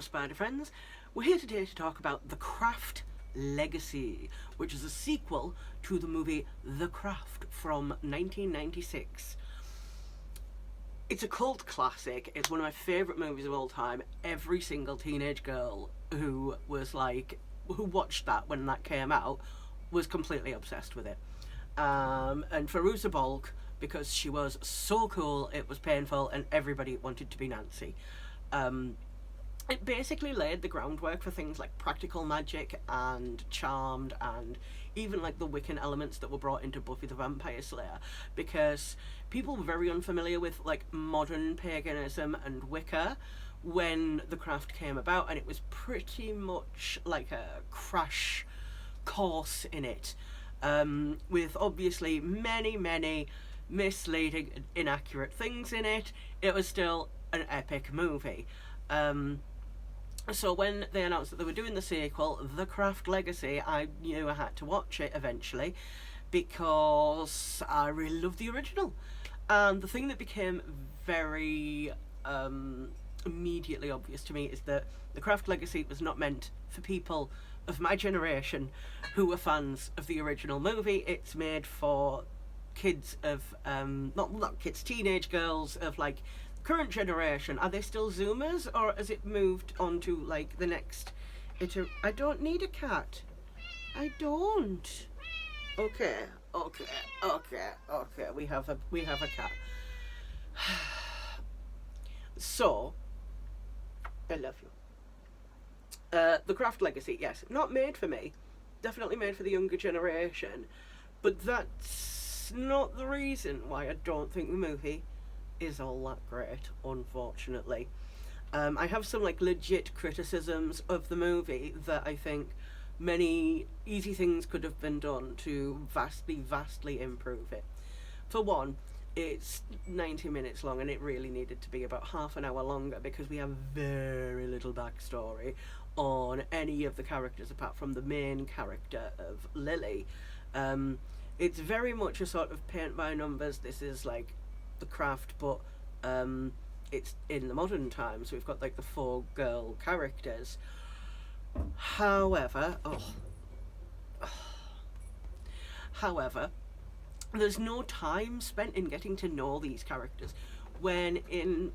Spider Friends. We're here today to talk about The Craft Legacy, which is a sequel to the movie The Craft from 1996. It's a cult classic. It's one of my favourite movies of all time. Every single teenage girl who watched that when that came out was completely obsessed with it. And for Rusa Bulk, because she was so cool, it was painful, and everybody wanted to be Nancy. It basically laid the groundwork for things like practical magic and Charmed, and even like the Wiccan elements that were brought into Buffy the Vampire Slayer, because people were very unfamiliar with like modern paganism and Wicca when The Craft came about, and it was pretty much like a crash course in it, with obviously many misleading and inaccurate things in it. It was still an epic movie. So when they announced that they were doing the sequel, The Craft Legacy, I knew I had to watch it eventually because I really loved the original. And the thing that became very immediately obvious to me is that The Craft Legacy was not meant for people of my generation who were fans of the original movie. It's made for kids of, not kids, teenage girls of like current generation. Are they still Zoomers, or has it moved on to like the next I don't need a cat. I don't. Okay. We have a cat. So, I love you. The Craft Legacy, yes, not made for me. Definitely made for the younger generation. But that's not the reason why I don't think the movie is all that great, unfortunately. I have some like legit criticisms of the movie that I think many easy things could have been done to vastly improve it. For one, it's 90 minutes long, and it really needed to be about half an hour longer because we have very little backstory on any of the characters apart from the main character of Lily. It's very much a sort of paint by numbers. This is like The Craft, but it's in the modern times. So we've got like the 4 girl characters. However, there's no time spent in getting to know these characters, when in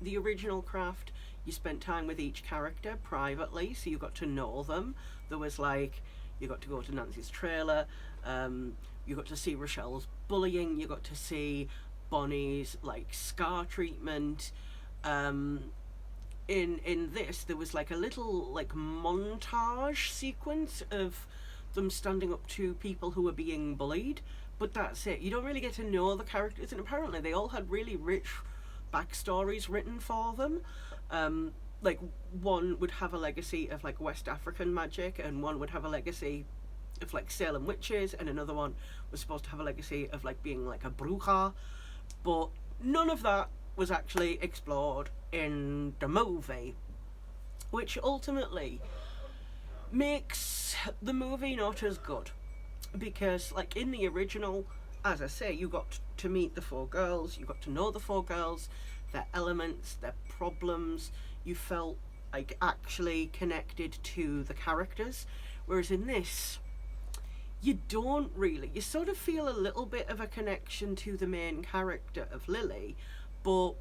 the original Craft you spent time with each character privately, so you got to know them. There was like, you got to go to Nancy's trailer, you got to see Rochelle's bullying, you got to see Bonnie's like scar treatment. In this there was like a little like montage sequence of them standing up to people who were being bullied, but that's it. You don't really get to know the characters, and apparently they all had really rich backstories written for them. Like one would have a legacy of like West African magic, and one would have a legacy of like Salem witches, and another one was supposed to have a legacy of like being like a bruja, but none of that was actually explored in the movie, which ultimately makes the movie not as good, because like in the original, as I say, you got to meet the 4 girls, you got to know the 4 girls, their elements, their problems. You felt like actually connected to the characters, whereas in this you don't really. You sort of feel a little bit of a connection to the main character of Lily, but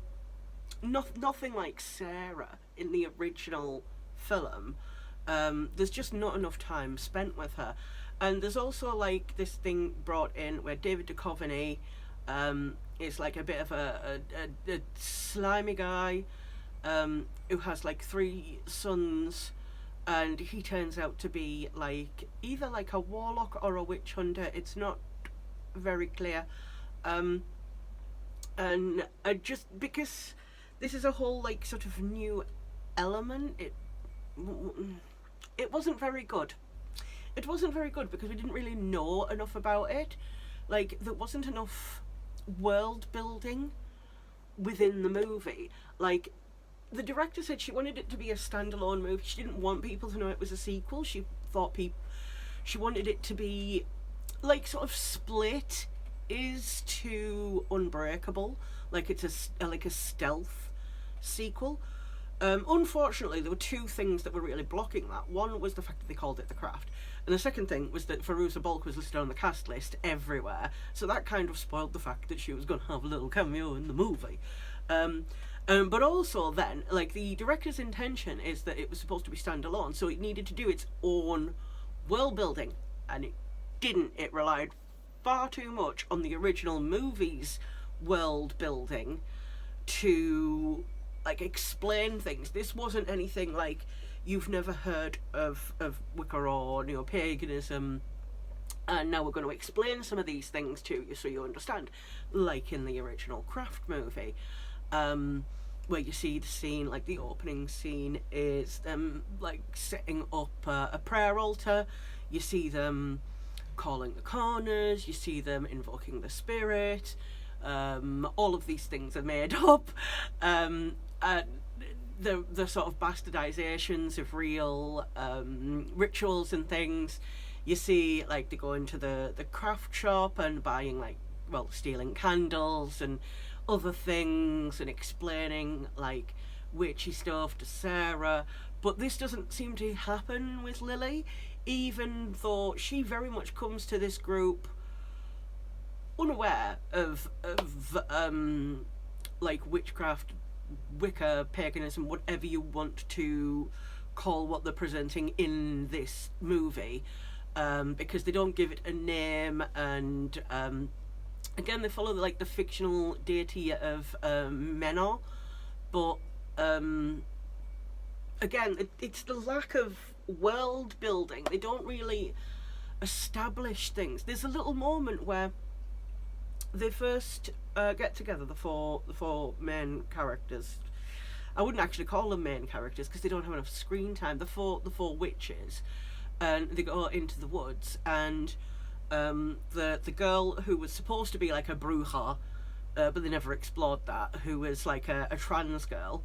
nothing like Sarah in the original film. There's just not enough time spent with her. And there's also like this thing brought in where David Duchovny is like a bit of a slimy guy who has like 3 sons, and he turns out to be like either like a warlock or a witch hunter. It's not very clear. And just because this is a whole like sort of new element, it wasn't very good. It wasn't very good because we didn't really know enough about it. Like, there wasn't enough world building within the movie. Like, the director said she wanted it to be a standalone movie. She didn't want people to know it was a sequel. She wanted it to be like sort of Split is to Unbreakable. Like, it's like a stealth sequel. Unfortunately, there were two things that were really blocking that. One was the fact that they called it The Craft, and the second thing was that Fairuza Balk was listed on the cast list everywhere, so that kind of spoiled the fact that she was going to have a little cameo in the movie. But also then, like, the director's intention is that it was supposed to be standalone, so it needed to do its own world building, and it didn't. It relied far too much on the original movie's world building to, like, explain things. This wasn't anything like you've never heard of Wicca or neo-paganism, and now we're going to explain some of these things to you so you understand, like in the original Craft movie, where you see the scene, like the opening scene is them like setting up a prayer altar. You see them calling the corners, you see them invoking the spirit. All of these things are made up. The sort of bastardizations of real rituals and things. You see, like, they go into the craft shop and buying, like, well, stealing candles and other things and explaining, like, witchy stuff to Sarah. But this doesn't seem to happen with Lily, even though she very much comes to this group unaware of like witchcraft, Wicca, paganism, whatever you want to call what they're presenting in this movie, because they don't give it a name, and again they follow like the fictional deity of Menor, but again it's the lack of world building. They don't really establish things. There's a little moment where they first get together, the four main characters. I wouldn't actually call them main characters because they don't have enough screen time. The four witches, and they go into the woods, and the girl who was supposed to be like a bruja, but they never explored that, who was like a trans girl,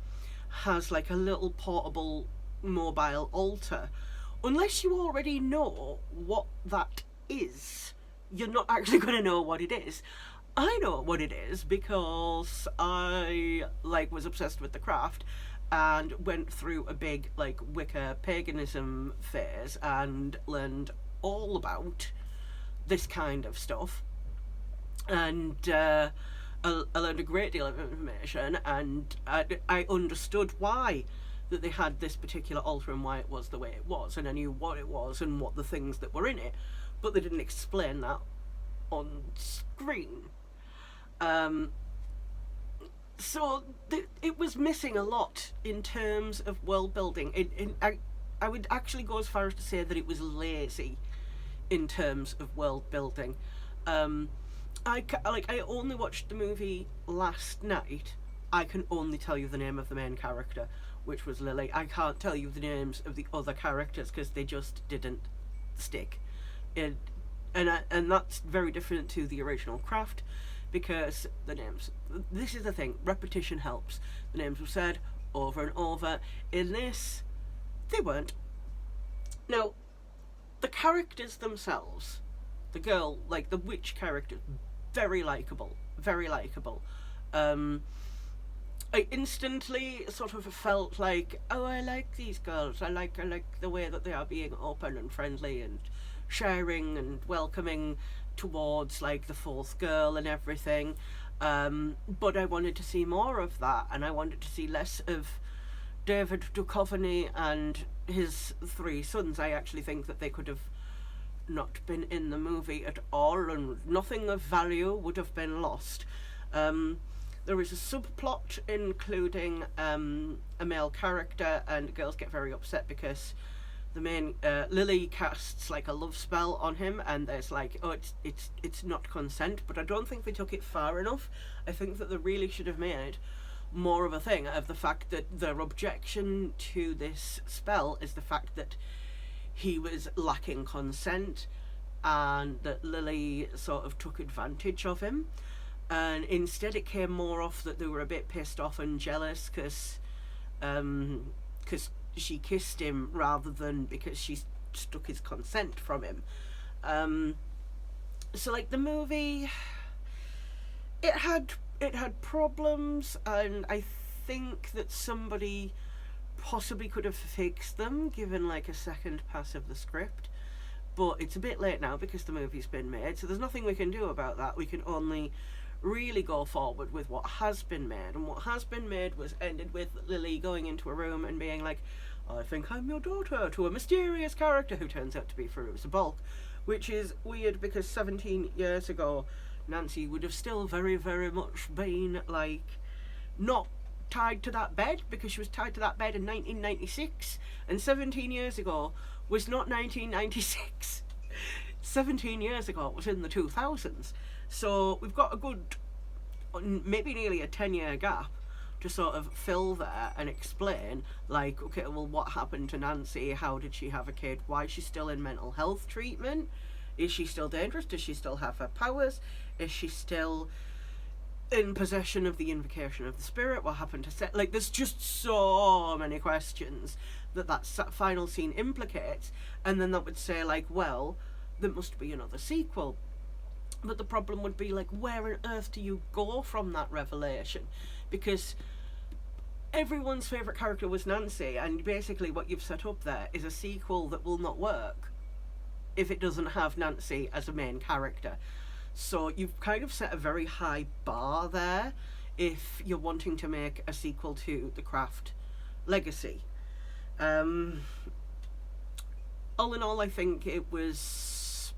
has like a little portable mobile altar. Unless you already know what that is, you're not actually going to know what it is. I know what it is because I like was obsessed with the craft and went through a big like Wicca paganism phase and learned all about this kind of stuff, and I learned a great deal of information, and I understood why that they had this particular altar and why it was the way it was, and I knew what it was and what the things that were in it, but they didn't explain that on screen. So it was missing a lot in terms of world building. I would actually go as far as to say that it was lazy in terms of world building. I only watched the movie last night. I can only tell you the name of the main character, which was Lily. I can't tell you the names of the other characters because they just didn't stick. And that's very different to the original Craft, because the names, this is the thing, repetition helps. The names were said over and over. In this, they weren't. Now, the characters themselves, the girl, like the witch character, very likeable, very likeable. I instantly sort of felt like, oh, I like these girls. I like the way that they are being open and friendly and sharing and welcoming towards like the fourth girl and everything, but I wanted to see more of that, and I wanted to see less of David Duchovny and his three sons. I actually think that they could have not been in the movie at all, and nothing of value would have been lost. There is a subplot including a male character, and girls get very upset because the main Lily casts like a love spell on him, and there's like, oh, it's not consent, but I don't think they took it far enough. I think that they really should have made more of a thing of the fact that their objection to this spell is the fact that he was lacking consent, and that Lily sort of took advantage of him, and instead it came more off that they were a bit pissed off and jealous because she kissed him rather than because she took his consent from him. So like the movie, it had problems, and I think that somebody possibly could have fixed them given like a second pass of the script, but it's a bit late now because the movie's been made, so there's nothing we can do about that. We can only really go forward with what has been made, and what has been made was ended with Lily going into a room and being like, I think I'm your daughter, to a mysterious character who turns out to be Fairuza Balk, which is weird because 17 years ago Nancy would have still very, very much been like not tied to that bed, because she was tied to that bed in 1996, and 17 years ago was not 1996. 17 years ago it was in the 2000s. So we've got a good, maybe nearly a 10-year gap to sort of fill there and explain, like, okay, well, what happened to Nancy? How did she have a kid? Why is she still in mental health treatment? Is she still dangerous? Does she still have her powers? Is she still in possession of the invocation of the spirit? What happened to Seth? Like, there's just so many questions that final scene implicates, and then that would say, like, well, there must be another sequel. But the problem would be, like, where on earth do you go from that revelation? Because everyone's favourite character was Nancy, and basically what you've set up there is a sequel that will not work if it doesn't have Nancy as a main character. So you've kind of set a very high bar there if you're wanting to make a sequel to The Craft Legacy. All in all, I think it was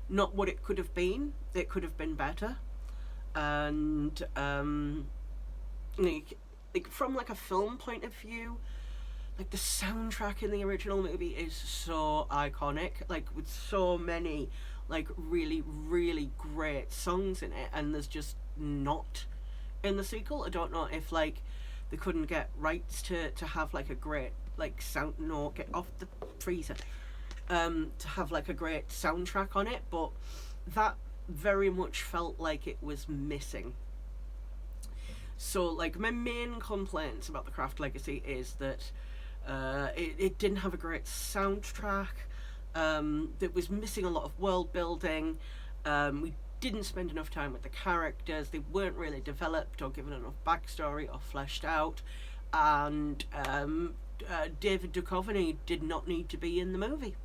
not what it could have been. It could have been better. And like from like a film point of view, like the soundtrack in the original movie is so iconic, like with so many like really, really great songs in it, and there's just not in the sequel. I don't know if like they couldn't get rights to have like a great like sound, no, get off the freezer, to have like a great soundtrack on it, but that very much felt like it was missing. So like my main complaints about The Craft Legacy is that it didn't have a great soundtrack, that was missing a lot of world building, we didn't spend enough time with the characters, they weren't really developed or given enough backstory or fleshed out, and David Duchovny did not need to be in the movie.